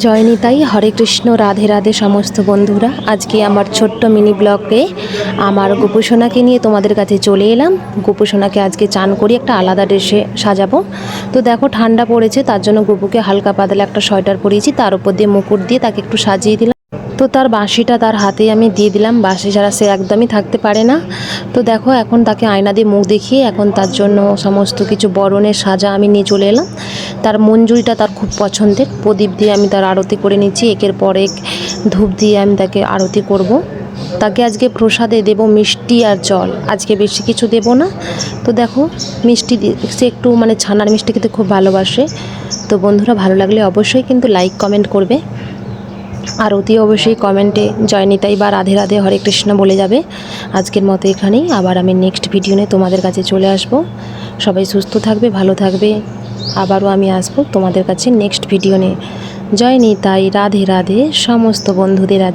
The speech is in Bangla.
জয় নিতাই, হরে কৃষ্ণ, রাধে রাধে সমস্ত বন্ধুরা। আজকে আমার ছোট্ট মিনি ব্লগে আমার গোপুসোনাকে নিয়ে তোমাদের কাছে চলে এলাম। গোপুসোনাকে আজকে চান করি, একটা আলাদা ড্রেসে সাজাবো। তো দেখো ঠান্ডা পড়েছে, তার জন্য গোপুকে হালকা পাতলা একটা সোয়েটার পরিয়েছি, তার উপর দিয়ে মুকুট দিয়ে তাকে একটু সাজিয়ে দিলাম। তো তার বাঁশিটা তার হাতে আমি দিয়ে দিলাম, বাঁশি ছাড়া সে একদমই থাকতে পারে না। তো দেখো এখন তাকে আয়না দিয়ে মুখ দেখিয়ে এখন তার জন্য সমস্ত কিছু বরণের সাজা আমি নিয়ে চলে এলাম। তার মঞ্জুরিটা তার খুব পছন্দের, প্রদীপ দিয়ে আমি তার আরতি করে নিচ্ছি, একের পর এক ধূপ দিয়ে আমি তাকে আরতি করব। তাকে আজকে প্রসাদে দেব মিষ্টি আর জল, আজকে বেশি কিছু দেব না। তো দেখো মিষ্টি সে একটু ছানার মিষ্টি খেতে খুব ভালোবাসে। তো বন্ধুরা ভালো লাগলে অবশ্যই কিন্তু লাইক কমেন্ট করবে, আর অতি অবশ্যই কমেন্টে জয় নিতাই বা রাধে রাধে হরে কৃষ্ণ বলে যাবে। আজকের মতো এখানেই, আবার আমি নেক্সট ভিডিও নিয়ে তোমাদের কাছে চলে আসব। সবাই সুস্থ থাকবে, ভালো থাকবে। আবারও আমি আসবো তোমাদের কাছে নেক্সট ভিডিও নিয়ে। জয় নিতাই, রাধে রাধে সমস্ত বন্ধুদের আজকে